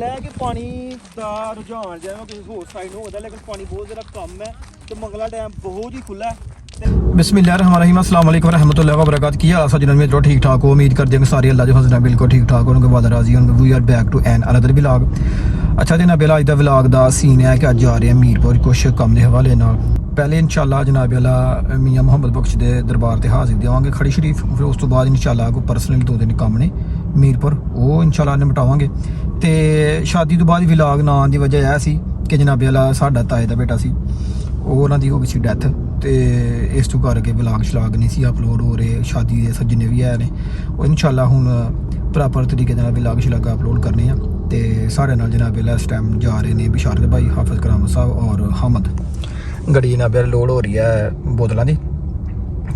ਗੱਲ ਹੈ ਕਿ ਪਾਣੀ ਦਾ ਰੁਝਾਨ ਜਿਵੇਂ ਕਿਸੇ ਹੋਰ ਸਾਈਡ ਨੂੰ ਹੁੰਦਾ, ਲੇਕਿਨ ਪਾਣੀ ਬਹੁਤ ਜ਼ਿਆਦਾ ਕਮ ਹੈ ਤੇ ਮੰਗਲਾ ਡੈਮ ਬਹੁਤ ਹੀ ਖੁੱਲਾ ਹੈ। बिस्मिल्लाहिर्रहमानिर्रहीम अस्सलाम वालेकुम रहमतुल्लाहि व बरकातहू। की हाल सजनन में ठीक ठाक हो? उम्मीद करते हैं कि सारे अल्लाह के फजल नाल बिल्कुल ठीक ठाक होंगे, बाद राजी होंगे। We are back to an another vlog. अच्छा जनाब अज दा व्लॉग दा सीन है कि अज जा रहे हैं मीरपुर कुछ कम के हवाले नाल। पहले इंशाल्लाह जनाब अला मियाँ मुहम्मद बख्श के दरबार से हाजिर देवांगे खड़ी शरीफ, फिर उस तो बाद इंशाल्लाह कोई पर्सनली 2 दिन काम ने मीरपुर वो इंशाल्लाह निपटावांगे। तो शादी तो बाद व्लॉग ना की वजह यह सी कि जनाब अला साडा ताए दा बेटा सी उन्होंने हो गई सी डैथ, तो इस तो करके व्लॉग शलाग नहीं सी अपलोड हो रहे। शादी के जिन्ने भी है ने वो इंशाल्लाह हुण प्रॉपर तरीके नाल व्लॉग शलाग अपलोड करने हैं। तो साढ़े नाल जनाब इस टाइम जा रहे हैं बिशारत भाई, हाफिज कराम साहब और हमद। गड्डी जनाब लोड हो रही है बोतलों की,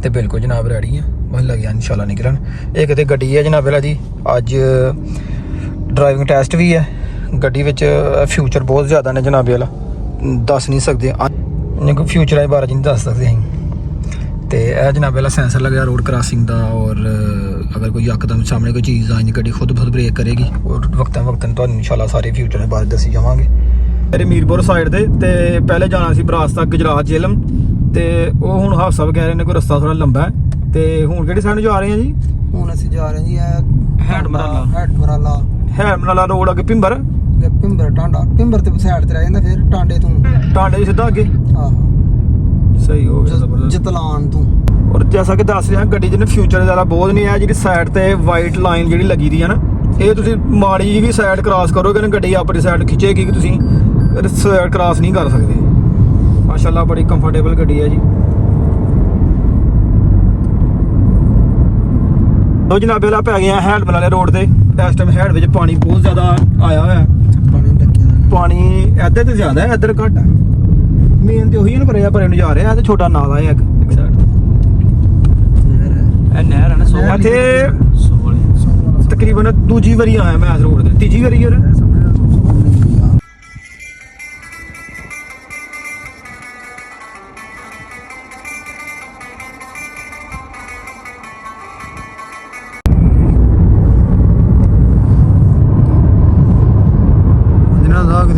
तो बिल्कुल जनाब रेडी है, बस लगे इंशाल्लाह निकलन। एक तो गड्डी है जनाब जी अज ड्राइविंग टेस्ट भी है, गड्डी विच फ्यूचर बहुत ज़्यादा ने जनाब वाला दस नहीं सकते, फ्यूचर के बारे नहीं दस सकते अं। तो यह जनाब वाला सेंसर लगे रोड क्रॉसिंग का, और अगर कोई यकदम सामने कोई चीज़ आई गड्डी खुद ब्रेक करेगी, और वक्तन तो इंशाल्लाह सारे फ्यूचर के बारे दसी जावांगे। मेरे मीरपुर साइड से तो पहले जाना सी बरास तक गुजरात जेलम, तो वो हुण हादसा कह रहे हैं कोई रस्ता थोड़ा लंबा है। तो हुण किहड़ी साइड जा रहे हैं जी? हुण असीं जा रहे हैं जी हैडमराला रोड अगे पिंबर टांडा पिंबर ते साइड ते रह जांदा, फिर टांडे सीधा अगे सही हो गया जतलान तू। और जैसा कि दस रहे हैं गड्डी जिन्हें फ्यूचर ज़्यादा बहुत नहीं है, जी साइड ते वाइट लाइन जी लगी दी है ना, ये तुसीं माड़ी जी भी साइड क्रॉस करोगे ना गड्डी अपनी साइड खिंचेगी कि तुसीं साइड क्रॉस नहीं कर सकते। माशाल्लाह बड़ी कंफर्टेबल गड्डी है जी। तो जनाब वाला पै गए हैंड वाले रोड से, इस टाइम हैंड में पानी बहुत ज़्यादा आया हुआ है। पानी इधर तो ज़्यादा है, इधर घट है। मेन तो उही भरे भरे जा रहा है, तो छोटा नाला है एक साइड नहर है ना। इत्थे तकरीबन दूजी बारी आया मैं इस रोड से, तीजी बारी है।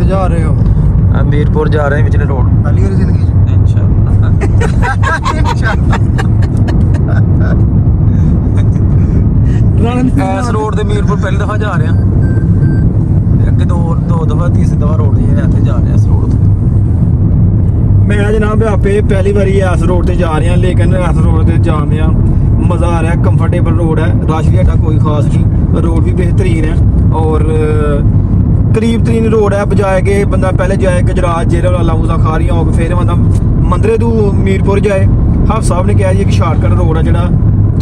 जा रहे हो मीरपुर जा रहे हैं पिछले रोड पहली बार जिंदगी इस रोड से मीरपुर पहली दफा जा रहे हैं, अगे दो दफा तीसरी दफा रोड इतने जा रहे हैं इस रोड से। मैं जनाब आपे पहली बारी इस रोड से जा रहे हैं, लेकिन इस रोड से जाने मज़ा आ रहा है। कंफर्टेबल रोड है, रश भी एडा कोई खास नहीं, रोड भी बेहतरीन है और करीब तरीन रोड है, बजाए कि बंदा पहले जाए गुजरात जेल वाला उसा खारियां हो फिर बंदा मंदरे तू मीरपुर जाए। हाफ साहब ने कहा जी कि शार्टकट रोड है जोड़ा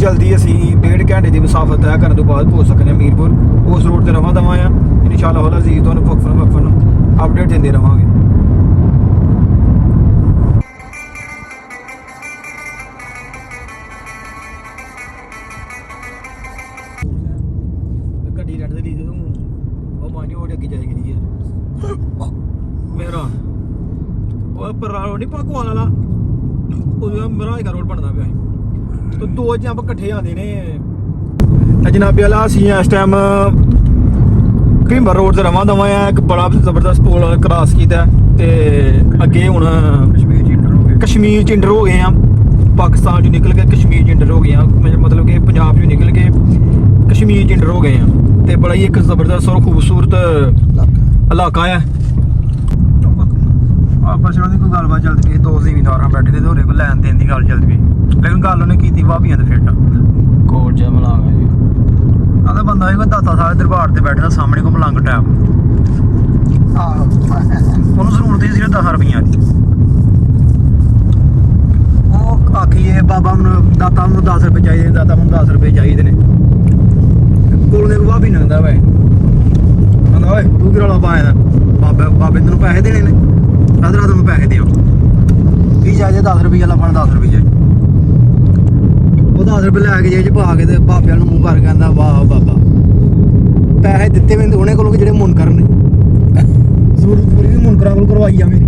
जल्दी असी 1.5 घंटे की मुसाफत तय करने तो बाद पहुँच सकते हैं मीरपुर। उस रोड से रवा दवा आ इंशाल्लाह अजीज तो वक्फन अपडेट देते रहोगे। गड्डी रेड दी तू मानी ओट अगे जाएगी मेरा पर रोड नहीं भगवान वाला मेरा रोड बनता पाया, तो दो जंप कट्ठे आते ने। जनाबे वाला असी इस टाइम भीमर रोड से रवा दवा एक बड़ा जबरदस्त पुल क्रॉस किया, तो अगे हूँ कश्मीर च इंटर हो गए हैं, पाकिस्तान चो निकल के कश्मीर च इंटर हो गए हैं, मतलब कि पंजाब चो निकल के कश्मीर च इंटर हो गए हैं। तो बड़ा ही एक जबरदस्त और खूबसूरत इलाका है। आपस में कोई गलबात चलती पी, 2 जिमींदार बैठे थे, होरे को लैन देन की गल चलती पी, लेकिन गल उन्हें की भाभियां फिट कोट जहा मिला गया बंदा भी दाता साहब दरबार से बैठे सामने को मलंग टैप उन्होंने जरूरत ही सिर्फ 10 रुपये की। वो आखिए बाबा दाता मैं 10 रुपये चाहिए, दाता मैं 10 रुपये चाहिए ने कोल ने भाभी नंगदा भाई कहता ओए तू कि रौला पाया बाबे तेन पैसे देने ने, अदरा तुम पैसे दियो की चाहिए 10 रुपये ला फड़ 10 रुपये वो 10 रुपये लैके जेब च पा के बाबे मूँह कर कहता वाह बाबा पैसे दिते मैं उन्हें को जो मुनकर ने जरूरत पूरी भी मुनकरा को करवाई आ मेरी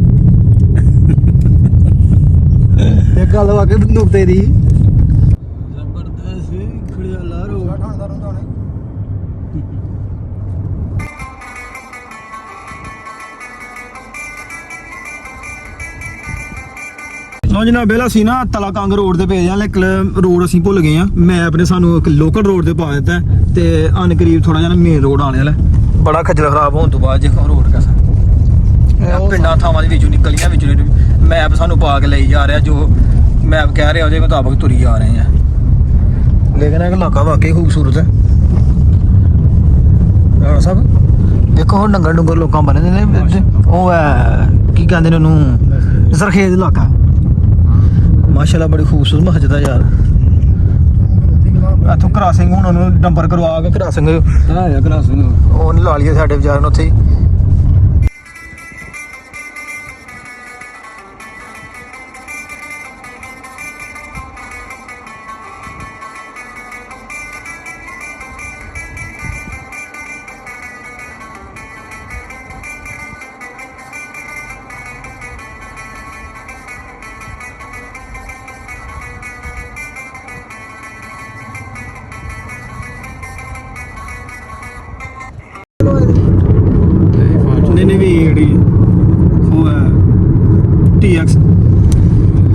एक गल वाकई नुकते दी ਲੋ ਜਨਾਬ ਬੇਲਾ ਸੀ ਨਾ ਤਲਾ ਕੰਗ ਰੋਡ ਤੇ ਪਏ ਜਾਂ ਰੋਡ ਅਸੀਂ ਭੁੱਲ ਗਏ ਆ ਮੈਪ ਨੇ ਸਾਨੂੰ ਇੱਕ ਲੋਕਲ ਰੋਡ ਤੇ ਪਾ ਦਿੱਤਾ ਤੇ ਅਨ ਕਰੀਬ ਥੋੜਾ ਜਿਹਾ ਮੇਨ ਰੋਡ ਆਣੇ ਵਾਲਾ ਬੜਾ ਖੱਜਲ ਖਰਾਬ ਹੋਣ ਤੋਂ ਬਾਅਦ ਜੇ ਰੋਡ ਕੈਸਾ ਪਿੰਡਾਂ ਥਾਵਾਂ ਦੇ ਵਿੱਚੋਂ ਨਿਕਲੀਆਂ ਵਿੱਚੋਂ ਮੈਪ ਸਾਨੂੰ ਪਾ ਕੇ ਲਈ ਜਾ ਰਿਹਾ ਜੋ ਮੈਪ ਕਹਿ ਰਿਹਾ ਉਹਦੇ ਮੁਤਾਬਕ ਤੁਰੀ ਜਾ ਰਹੇ ਆ ਲੇਕਿਨ ਇਹ ਇਲਾਕਾ ਵਾਕਈ ਖੂਬਸੂਰਤ ਹੈ ਰਾਣਾ ਸਾਹਿਬ ਦੇਖੋ ਹੁਣ ਨੰਗਲ ਡੁੰਗਰ ਲੋਕਾਂ ਬਣੇ ਨੇ ਉਹ ਹੈ ਕੀ ਕਹਿੰਦੇ ਨੇ ਉਹਨੂੰ ਸਰਖੇਜ਼ ਇਲਾਕਾ ਮਾਸ਼ਾਅੱਲਾ ਬੜੀ ਖੂਬਸੂਰਤ ਮਸਜਿਦ ਆ ਯਾਰ ਇੱਥੋਂ ਕ੍ਰਾਸਿੰਗ ਹੁਣ ਉਹਨੂੰ ਨੰਬਰ ਕਰਵਾ ਕੇ ਕ੍ਰਾਸਿੰਗ ਕ੍ਰਾਸਿੰਗ ਉਹ ਨਹੀਂ ਲਾ ਲਈਏ ਸਾਡੇ ਵਿਚਾਰ ਨੂੰ ਉੱਥੇ ਹੀ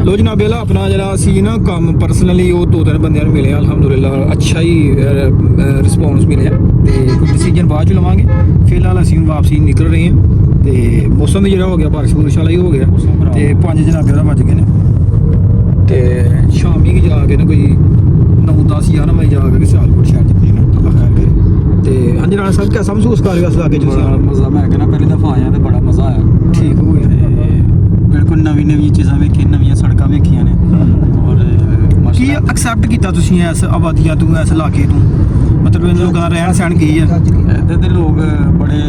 ਲੋ ਜਨਾਬ ਬੇਲਾ ਆਪਣਾ ਜਿਹੜਾ ਸੀ ਨਾ ਕੰਮ ਪਰਸਨਲੀ ਉਹ 2-3 ਬੰਦਿਆਂ ਨੂੰ ਮਿਲਿਆ ਅਲਹਮਦੁਲਿਲਾ ਅੱਛਾ ਹੀ ਰਿਸਪੌਂਸ ਮਿਲਿਆ ਤੇ ਕੋਈ ਡਿਸੀਜਨ ਬਾਅਦ ਚ ਲਵਾਂਗੇ ਫਿਲਹਾਲ ਅਸੀਂ ਵਾਪਸੀ ਨਿਕਲ ਰਹੇ ਹਾਂ ਤੇ ਮੌਸਮ ਵੀ ਜਿਹੜਾ ਹੋ ਗਿਆ ਬਾਰਿਸ਼ ਵਾਲਾ ਹੀ ਹੋ ਗਿਆ ਤੇ 5 ਜਨਾਬ ਬੇਲਾ ਵੱਜ ਗਏ ਨੇ ਤੇ ਸ਼ਾਮੀ ਜਾ ਕੇ ਨਾ ਕੋਈ 9-10 11 ਵਜੇ ਜਾ ਕੇ ਸਿਆਲਕੋਟ ਸ਼ਹਿਰ ਚ ਪਹੁੰਚਣਾ ਅੱਲਾਹ ਖੈਰ ਕਰੇ ਤੇ ਹਾਂਜੀ ਰਾਣਾ ਸਾਹਿਬ ਕਿਹਦਾ ਮਹਿਸੂਸ ਕਰ ਰਿਹਾ ਇਸ ਇਲਾਕੇ ਚ ਮਜ਼ਾ ਮੈਂ ਕਹਿੰਦਾ ਪਹਿਲੀ ਦਫਾ ਆਇਆ ਤੇ ਬੜਾ ਮਜ਼ਾ ਆਇਆ ਠੀਕ ਹੋ ਗਿਆ ਬਿਲਕੁਲ ਨਵੀਂ ਚੀਜ਼ਾਂ ਵੇਖੀਆਂ ਨਵੀਆਂ ਸੜਕਾਂ ਵੇਖੀਆਂ ਨੇ ਔਰ ਕੀ ਐਕਸੈਪਟ ਕੀਤਾ ਤੁਸੀਂ ਇਸ ਆਬਾਦੀਆਂ ਤੋਂ ਇਸ ਇਲਾਕੇ ਤੋਂ ਮਤਲਬ ਇਹਨਾਂ ਲੋਕਾਂ ਦਾ ਰਹਿਣ ਸਹਿਣ ਕੀ ਹੈ ਇੱਧਰ ਦੇ ਲੋਕ ਬੜੇ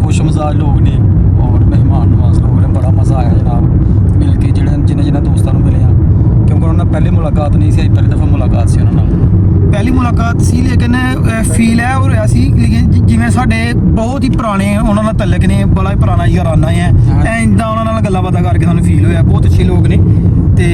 ਖੁਸ਼ ਮਿਜ਼ਾਜ ਲੋਕ ਨੇ ਔਰ ਮਹਿਮਾਨ ਨਵਾਜ਼ ਲੋਕ ਨੇ ਬੜਾ ਮਜ਼ਾ ਆਇਆ ਜਨਾਬ ਮਿਲ ਕੇ ਜਿਨ੍ਹਾਂ ਦੋਸਤਾਂ ਨੂੰ ਮਿਲੇ ਆ ਕਿਉਂਕਿ ਉਹਨਾਂ ਨਾਲ ਪਹਿਲੀ ਮੁਲਾਕਾਤ ਨਹੀਂ ਸੀ ਪਹਿਲੀ ਦਫਾ ਮੁਲਾਕਾਤ ਸੀ ਉਹਨਾਂ ਨਾਲ ਪਹਿਲੀ ਮੁਲਾਕਾਤ ਸੀ ਲੇਕਿਨ ਫੀਲ ਹੈ ਹੋ ਰਿਹਾ ਸੀ ਲੇਕਿਨ ਜਿਵੇਂ ਸਾਡੇ ਬਹੁਤ ਹੀ ਪੁਰਾਣੇ ਉਹਨਾਂ ਨਾਲ ਤਲਕ ਨੇ ਬੜਾ ਹੀ ਪੁਰਾਣਾ ਯਾਰਾਨਾ ਹੈ ਇੰਦਾਂ ਉਹਨਾਂ ਨਾਲ ਗੱਲਾਂ ਬਾਤਾਂ ਕਰਕੇ ਸਾਨੂੰ ਫੀਲ ਹੋਇਆ ਬਹੁਤ ਅੱਛੇ ਲੋਕ ਨੇ ਤੇ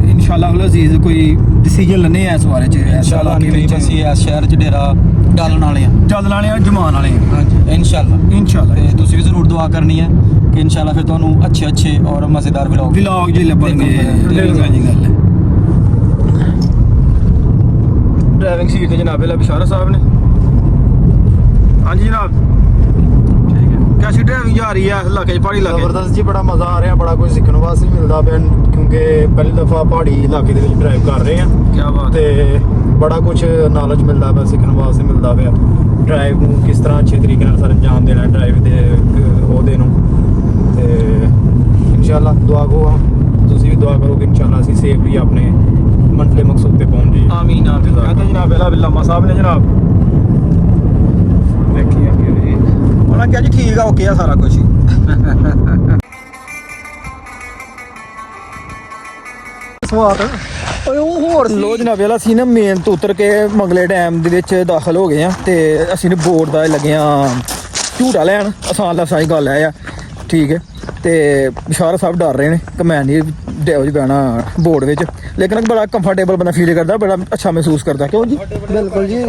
ਇਨਸ਼ਾਅੱਲਾ ਅਜ਼ੀਜ਼ ਕੋਈ ਡਿਸੀਜਨ ਲੈਣੇ ਆ ਇਸ ਬਾਰੇ ਚ ਇਨਸ਼ਾਅੱਲਾ ਅਸੀਂ ਇਸ ਸ਼ਹਿਰ ਚ ਡੇਰਾ ਡਾਲਣ ਵਾਲੇ ਆ ਜਮਾਨ ਵਾਲੇ ਹਾਂਜੀ ਇਨਸ਼ਾਅੱਲਾ ਤੇ ਤੁਸੀਂ ਵੀ ਜ਼ਰੂਰ ਦੁਆ ਕਰਨੀ ਹੈ ਕਿ ਇਨਸ਼ਾਅੱਲਾ ਫਿਰ ਤੁਹਾਨੂੰ ਅੱਛੇ ਔਰ ਮਜ਼ੇਦਾਰ ਵਲੌਗ ਜੀ ਲੱਭਣਗੇ ਗੱਲ ਹੈ ਡਰਾਈਵਿੰਗ ਸੀਟ ਤੇ ਜਨਾਬ ਬਿਸ਼ਾਰਾ ਸਾਹਿਬ ਨੇ ਹਾਂਜੀ ਜਨਾਬ ਠੀਕ ਹੈ कैसी ड्राइविंग जा रही है इस इलाके पहाड़ी इलाके ਜ਼ਬਰਦਸਤ ਜੀ ਬੜਾ ਮਜ਼ਾ ਆ ਰਿਹਾ ਬੜਾ ਕੁਝ ਸਿੱਖਣ ਵਾਸਤੇ ਮਿਲਦਾ ਪਿਆ ਕਿਉਂਕਿ ਪਹਿਲੀ ਦਫਾ ਪਹਾੜੀ ਇਲਾਕੇ ਦੇ ਵਿੱਚ ਡਰਾਈਵ ਕਰ ਰਹੇ ਆ ਕੀ ਬਾਤ ਤੇ ਬੜਾ ਕੁਝ ਨੌਲੇਜ ਮਿਲਦਾ ਪਿਆ ਸਿੱਖਣ ਵਾਸਤੇ ਮਿਲਦਾ ਪਿਆ ਡਰਾਈਵ ਨੂੰ ਕਿਸ ਤਰ੍ਹਾਂ ਅੱਛੇ ਤਰੀਕੇ ਨਾਲ ਸਰ ਅੰਜਾਮ ਦੇਣਾ ਡਰਾਈਵ ਦੇ ਉਹਦੇ ਨੂੰ ਤੇ ਇਨਸ਼ਾਅੱਲਾ ਦੁਆ ਕਰੋ ਤੁਸੀਂ ਵੀ ਦੁਆ ਕਰੋ ਕਿ ਇਨਸ਼ਾਅੱਲਾ ਅਸੀਂ ਸੇਫਲੀ ਆਪਣੇ ਮੰਜ਼ਿਲ ਮਕਸੂਦ ਤੇ ਪਹੁੰਚ ਜਾਈਏ ਆਮੀਨ ਆਮੀਨ ਕਹਿੰਦਾ ਜਨਾਬ ਬਿਲਾਮਾ ਸਾਹਿਬ ਨੇ ਜਨਾਬ ਦੇਖੀ ਅੱਗੇ ਜੀ ਉਹਨਾਂ ਕਿਹਾ ਜੀ ਠੀਕ ਆ ਓਕੇ ਆ ਸਾਰਾ ਕੁਝ ਸਵਾਦ ਓਏ ਉਹ ਹੋਰ ਲੋ ਜਨਾਬ ਵਾਲਾ ਸੀ ਨਾ ਮੇਨ ਤੋਂ ਉਤਰ ਕੇ ਮੰਗਲੇ ਡੈਮ ਦੇ ਵਿੱਚ ਦਾਖਲ ਹੋ ਗਏ ਆ ਤੇ ਅਸੀਂ ਨੇ ਬੋਰਡ ਦਾ ਲੱਗਿਆ ਝੂਟਾ ਲੈਣ ਆਸਾਨ ਲਸਾਈ ਗੱਲ ਹੈ ਆ ਠੀਕ ਹੈ ਤੇ ਬਿਸ਼ਾਰਾ ਸਾਹਿਬ ਡਰ ਰਹੇ ਨੇ ਕਿ ਮੈਂ ਨਹੀਂ ਡੈਵ ਜੀ ਬਹਿਣਾ ਬੋਰਡ ਵਿੱਚ ਲੇਕਿਨ ਬੜਾ ਕੰਫਰਟੇਬਲ ਬੰਦਾ ਫੀਲ ਕਰਦਾ ਬੜਾ ਅੱਛਾ ਮਹਿਸੂਸ ਕਰਦਾ ਕਿਉਂ ਜੀ ਬਿਲਕੁਲ ਜੀ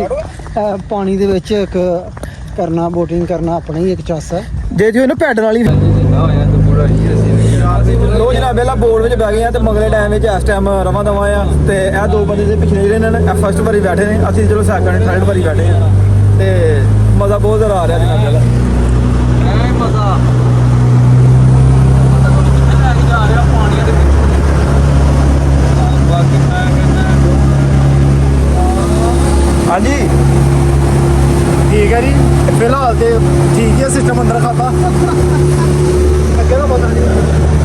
ਪਾਣੀ ਦੇ ਵਿੱਚ ਇੱਕ ਕਰਨਾ ਬੋਟਿੰਗ ਕਰਨਾ ਆਪਣਾ ਹੀ ਇੱਕ ਚੱਸ ਹੈ ਜੇ ਜੀ ਇਹਨੂੰ ਪੈਡਲ ਵਾਲੀ ਲੋ ਜਨਾਬ ਪਹਿਲਾਂ ਬੋਰਡ ਵਿੱਚ ਬਹਿ ਗਏ ਆ ਤੇ ਮੰਗਲੇ ਡੈਮ ਵਿੱਚ ਇਸ ਟਾਈਮ ਰਵਾਂ ਦਵਾਂ ਆ ਤੇ ਇਹ ਦੋ ਬੰਦੇ ਦੇ ਪਿਛਲੇ ਜਿਹੜੇ ਨੇ ਨਾ ਫਸਟ ਵਾਰੀ ਬੈਠੇ ਨੇ ਅਸੀਂ ਚਲੋ ਸੈਕੰਡ ਥਰਡ ਵਾਰੀ ਬੈਠੇ ਆ ਤੇ ਮਜ਼ਾ ਬਹੁਤ ਜ਼ਿਆਦਾ ਆ ਰਿਹਾ ਜਨਾਬ ਪਹਿਲਾਂ ਮਜ਼ਾ ਹਾਂਜੀ ਠੀਕ ਹੈ ਜੀ ਫਿਲਹਾਲ ਤੇ ਠੀਕ ਹੈ ਸਿਸਟਮ ਅੰਦਰ ਖਾਤਾ ਅੱਗੇ ਦਾ ਪਤਾ ਨਹੀਂ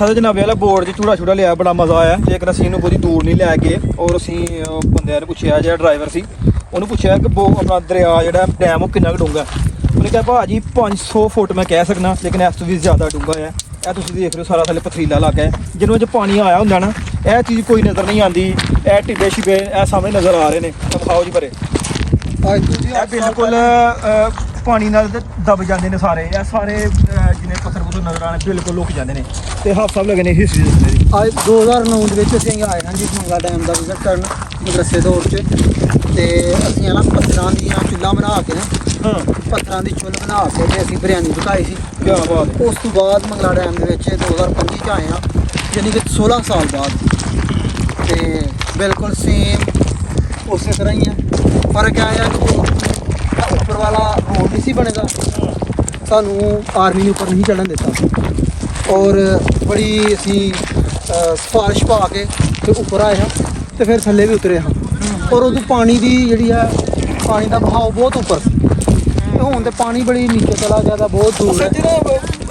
ਅੱਛਾ ਤੇ ਜਨਾਬੇ ਵਾਲਾ ਬੋਰਡ 'ਚ ਝੂੜਾ ਲਿਆ, ਬੜਾ ਮਜ਼ਾ ਆਇਆ। ਜੇਕਰ ਅਸੀਂ ਇਹਨੂੰ ਬਹੁਤੀ ਦੂਰ ਨਹੀਂ ਲੈ ਗਏ ਔਰ ਅਸੀਂ ਬੰਦਿਆਂ ਨੂੰ ਪੁੱਛਿਆ, ਜਿਹੜਾ ਡਰਾਈਵਰ ਸੀ ਉਹਨੂੰ ਪੁੱਛਿਆ ਕਿ ਆਪਣਾ ਦਰਿਆ ਜਿਹੜਾ ਡੈਮ ਉਹ ਕਿੰਨਾ ਕੁ ਡੂੰਘਾ। ਉਹਨੇ ਕਿਹਾ ਭਾਜੀ 500 ਫੁੱਟ ਮੈਂ ਕਹਿ ਸਕਦਾ, ਲੇਕਿਨ ਇਸ ਤੋਂ ਵੀ ਜ਼ਿਆਦਾ ਡੂੰਘਾ ਹੈ। ਇਹ ਤੁਸੀਂ ਦੇਖ ਰਹੇ ਹੋ ਸਾਰਾ ਥੱਲੇ ਪਥਰੀਲਾ ਇਲਾਕਾ ਹੈ। ਜਿਹਨੂੰ ਅੱਜ ਪਾਣੀ ਆਇਆ ਹੁੰਦਾ ਨਾ, ਇਹ ਚੀਜ਼ ਕੋਈ ਨਜ਼ਰ ਨਹੀਂ ਆਉਂਦੀ। ਇਹ ਟਿੱਬੇ ਛਿੱਬੇ ਇਹ ਸਾਹਮਣੇ ਨਜ਼ਰ ਆ ਰਹੇ ਨੇ। ਦਿਖਾਓ ਜੀ ਪਰੇ, ਇਹ ਬਿਲਕੁਲ ਪਾਣੀ ਨਾਲ ਦਬ ਜਾਂਦੇ ਨੇ ਸਾਰੇ। ਇਹ ਸਾਰੇ ਜਿੰਨੇ ਪੱਥਰ ਪੁੱਥਰ ਨਜ਼ਰ ਆਣੇ ਬਿਲਕੁਲ ਲੁਕ ਜਾਂਦੇ ਨੇ। ਤੇ ਹਾਫ ਸਾਹਿਬ ਲੱਗੇ ਨੇ ਹਿਸਟਰੀ ਦੱਸਣੇ ਦੀ। ਅੱਜ 2009 ਦੇ ਵਿੱਚ ਅਸੀਂ ਆਏ ਹਾਂ ਜੀ ਮੰਗਲਾ ਡੈਮ ਦਾ ਵਿਜ਼ਿਟ ਕਰਨ ਮਦਰਸੇ ਦੌਰ 'ਚ। ਤੇ ਅਸੀਂ ਨਾ ਪੱਥਰਾਂ ਦੀਆਂ ਚੁੱਲ੍ਹਾ ਬਣਾ ਕੇ ਨਾ ਪੱਥਰਾਂ ਦੀ ਚੁੱਲ੍ਹ ਬਣਾ ਕੇ ਤੇ ਅਸੀਂ ਬਿਰਿਆਨੀ ਪਕਾਈ ਸੀ। ਕਿਆ ਬਾਤ। ਉਸ ਤੋਂ ਬਾਅਦ ਮੰਗਲਾ ਡੈਮ ਦੇ ਵਿੱਚ 2025 'ਚ ਆਏ ਹਾਂ, ਯਾਨੀ ਕਿ 16 ਸਾਲ ਬਾਅਦ। ਤੇ ਬਿਲਕੁਲ ਸੇਮ ਉਸੇ ਤਰ੍ਹਾਂ ਹੀ ਹੈ। ਫਰਕ ਆਇਆ ਕਿ ਉੱਪਰ ਵਾਲਾ ਰੋਡ ਨਹੀਂ ਸੀ ਬਣੇਗਾ, ਸਾਨੂੰ ਆਰਮੀ ਨੇ ਉੱਪਰ ਨਹੀਂ ਚੜ੍ਹਨ ਦਿੱਤਾ। ਔਰ ਬੜੀ ਅਸੀਂ ਸਿਫਾਰਿਸ਼ ਪਾ ਕੇ ਤੇ ਉੱਪਰ ਆਏ ਹਾਂ ਤੇ ਫਿਰ ਥੱਲੇ ਵੀ ਉਤਰੇ ਹਾਂ। ਔਰ ਉਦੋਂ ਪਾਣੀ ਦੀ ਜਿਹੜੀ ਹੈ, ਪਾਣੀ ਦਾ ਬਹਾਅ ਬਹੁਤ ਉੱਪਰ ਸੀ ਤੇ ਹੁਣ ਤੇ ਪਾਣੀ ਬੜੀ ਨੀਚੇ ਚਲਾ ਗਿਆ ਤਾਂ ਬਹੁਤ ਦੂਰ ਹੈ।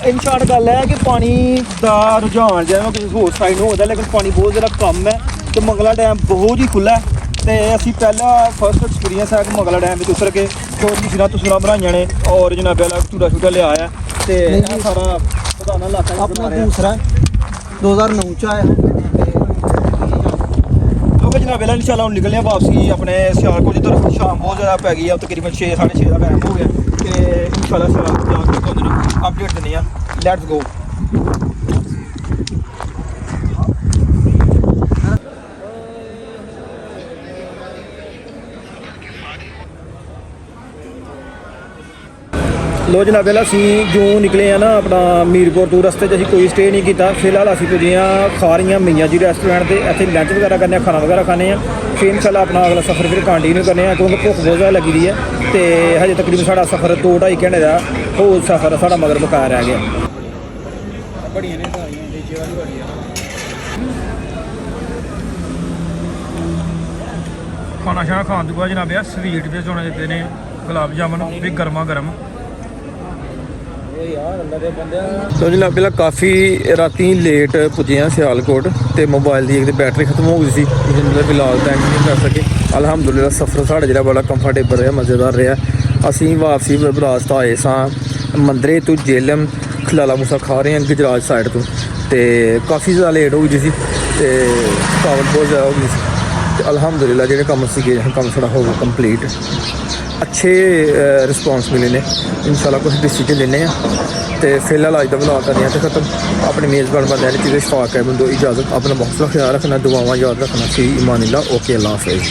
ਇਨ ਸ਼ਾਰਟ ਗੱਲ ਹੈ ਕਿ ਪਾਣੀ ਦਾ ਰੁਝਾਨ ਜਿਵੇਂ ਕਿਸੇ ਹੋਰ ਸਾਈਡ ਨੂੰ ਹੁੰਦਾ, ਲੇਕਿਨ ਪਾਣੀ ਬਹੁਤ ਜ਼ਿਆਦਾ ਕਮ ਹੈ ਤੇ ਮੰਗਲਾ ਡੈਮ ਬਹੁਤ ਹੀ ਖੁੱਲ੍ਹਾ ਹੈ। ਤੇ ਅਸੀਂ ਪਹਿਲਾ ਫਸਟ ਐਕਸਪੀਰੀਅੰਸ ਹੈ ਕਿ ਮੰਗਲਾ ਡੈਮ ਵਿੱਚ ਉਤਰ ਕੇ ਜੋ ਤਸਵੀਰਾਂ ਬਣਾਈਆਂ ਨੇ ਔਰ ਜਨਾਬੇ ਵਾਲਾ ਝੂਟਾ ਲਿਆ ਆ। ਤੇ ਇਹ ਸਾਰਾ ਪਧਾਨਾ ਇਲਾਕਾ ਆਪਣਾ ਦੂਸਰਾ 2009 ਚ ਆਇਆ। ਕਿਉਂਕਿ ਜਨਾਬੇ ਵਾਲਾ ਇਨਸ਼ਾਅੱਲਾ ਹੁਣ ਨਿਕਲਦੇ ਹਾਂ ਵਾਪਸੀ ਆਪਣੇ ਸਿਆਲਕੋਟ ਦੀ ਤਰਫ। ਸ਼ਾਮ ਬਹੁਤ ਜ਼ਿਆਦਾ ਪੈ ਗਈ ਆ, ਤਕਰੀਬਨ 6 6:30 ਦਾ ਟਾਈਮ ਹੋ ਗਿਆ ਤੇ ਇਨਸ਼ਾਅੱਲਾ ਸਿਆਲਕੋਟ ਜਾ ਕੇ ਤੁਹਾਨੂੰ ਅਪਡੇਟ ਦਿੰਦੇ ਆ। Let's go. ਲੋ ਜਨਾਬ ਵਾਲਾ ਅਸੀਂ ਜੋ ਨਿਕਲੇ ਆ ਨਾ ਆਪਣਾ ਮੀਰਪੁਰ ਤੋਂ, ਰਸਤੇ 'ਚ ਅਸੀਂ ਕੋਈ ਸਟੇ ਨਹੀਂ ਕੀਤਾ। ਫਿਲਹਾਲ ਅਸੀਂ ਪੁੱਜੇ ਹਾਂ ਖਾਰੀਆਂ ਮਈਆਂ ਜੀ ਰੈਸਟੋਰੈਂਟ ਤੇ। ਇੱਥੇ ਲੰਚ ਵਗੈਰਾ ਕਰਨੇ ਆ, ਖਾਣਾ ਵਗੈਰਾ ਖਾਣੇ ਆ। ਫਿਰ ਇਨਸ਼ਾਅੱਲਾ ਆਪਣਾ ਅਗਲਾ ਸਫ਼ਰ ਫਿਰ ਕੰਟੀਨਿਊ ਕਰਨੇ ਆ ਕਿਉਂਕਿ ਭੁੱਖ ਬਹੁਤ ਜ਼ਿਆਦਾ ਲੱਗੀ ਦੀ ਹੈ। ਤੇ ਹਜੇ ਤਕਰੀਬਨ ਸਾਡਾ ਸਫ਼ਰ 2-2.5 ਘੰਟੇ ਦਾ ਹੋਰ ਸਫ਼ਰ ਸਾਡਾ ਮਗਰ ਬਕਾਇਆ ਰਹਿ ਗਿਆ। ਬੜੀਆਂ ਨੇ ਸਾਰੀਆਂ ਨੀਚੇ ਵਾਲੀ ਬੜੀ ਆ। ਖਾਣਾ ਸ਼ਾਣਾ ਖਾਣ ਤੋਂ ਬਾਅਦ ਜਨਾਬ ਆ ਸਵੀਟ ਦੇ ਚੋਣੇ ਦਿੱਤੇ ਨੇ, ਗੁਲਾਬ ਜਾਮਨ ਵੀ ਗਰਮਾ ਗਰਮ। ਸੋ ਜਨਾਬ ਪਹਿਲਾਂ ਕਾਫੀ ਰਾਤੀ ਲੇਟ ਪੁੱਜੇ ਹਾਂ ਸਿਆਲਕੋਟ ਤੇ ਮੋਬਾਈਲ ਦੀ ਇੱਕ ਤੇ ਬੈਟਰੀ ਖਤਮ ਹੋ ਗਈ ਸੀ, ਜਿਹਦੇ ਫਿਲਹਾਲ ਟਾਈਮ ਨਹੀਂ ਕਰ ਸਕੇ। ਅਲਹਮਦੁਲਿਲਾ ਸਫ਼ਰ ਸਾਡਾ ਜਿਹੜਾ ਬੜਾ ਕੰਫਰਟੇਬਲ ਰਿਹਾ, ਮਜ਼ੇਦਾਰ ਰਿਹਾ। ਅਸੀਂ ਵਾਪਸੀ ਬਰਾਸਤਾ ਆਏ ਸਾਂ ਮੰਦਰੇ ਤੋਂ ਜੇਲਮ ਖਲਾਲਾ ਮੂਸਾ ਖਾ ਰਹੇ ਹਾਂ ਗੁਜਰਾਤ ਸਾਈਡ ਤੋਂ। ਤੇ ਕਾਫੀ ਜ਼ਿਆਦਾ ਲੇਟ ਹੋ ਗਈ ਸੀ ਤੇ ਥਕਾਵਟ ਬਹੁਤ ਜ਼ਿਆਦਾ ਹੋ ਗਈ ਸੀ। ਤੇ ਅਲਹਮਦੁਲਿਲਾ ਜਿਹੜੇ ਕੰਮ ਸੀਗੇ ਕੰਮ ਸਾਡਾ ਹੋ ਗਿਆ ਕੰਪਲੀਟ। ਅੱਛੇ ਰਿਸਪੌਂਸ ਮਿਲੇ ਨੇ। ਇਨਸ਼ਾਅੱਲਾ ਕੁਛ ਡਿਸੀਜਨ ਲੈਣੇ ਆ ਤੇ ਫਿਲਹਾਲ ਅੱਜ ਦਾ ਬਲੌਗ ਕਰਦੇ ਹਾਂ ਤੇ ਖਤਮ। ਆਪਣੇ ਮੇਜ਼ਬਾਨ ਬੰਦਿਆਂ ਨੇ ਸ਼ਫਾਕ ਹੈ ਬੰਦੋ ਇਜਾਜ਼ਤ। ਆਪਣਾ ਬਹੁਤ ਸਾਰਾ ਖਿਆਲ ਰੱਖਣਾ, ਦੁਆਵਾਂ ਯਾਦ ਰੱਖਣਾ। ਫੀ ਇਮਾਨਿल्लाह। ਓਕੇ, ਅੱਲਾਹ ਹਾਫਿਜ਼।